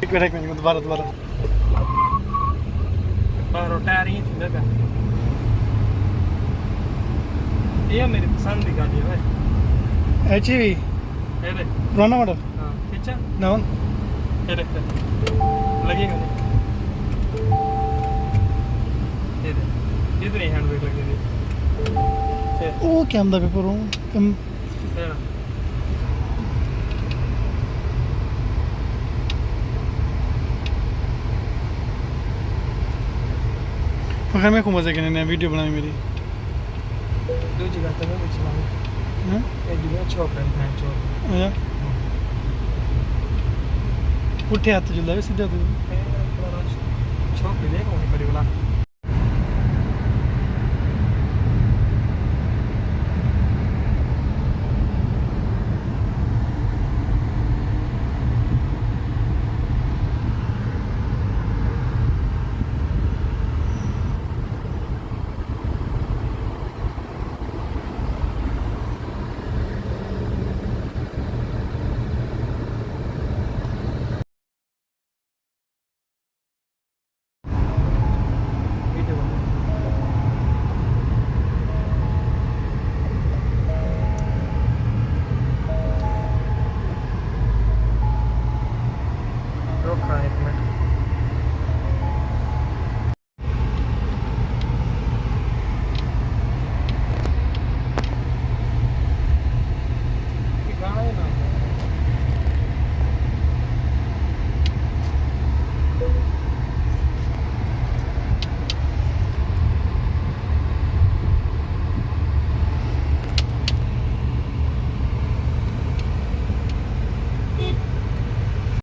एक मिनट दोबारा बाहरों टायर ही थी लगा ये मेरी पसंद की गाड़ी है भाई HEV ये देख पुराना मॉडल हाँ खींचा नवन ये देख लगेगा नहीं ये देख इतनी हैंड ब्रेक लगी थी ਉਹ ਕਿੰਮ ਦਾ ਪੇਪਰ ਉਹ ये ना ਫਿਰ ਮੈਂ ਘੁੰਮਾ ਸਕੇ ਨੇ ਵੀਡੀਓ ਬਣਾਈ ਮੇਰੀ दूसरी बात तो मैं कुछ मांग ਹਾਂ ये दुनिया चौक है चौक ਆਇਆ ਪੁੱਠੇ ਹੱਥ ਜੁਲਾ ਵੀ ਸਿੱਧਾ ਤੂੰ चौक भी देखो नहीं पड़ी बोला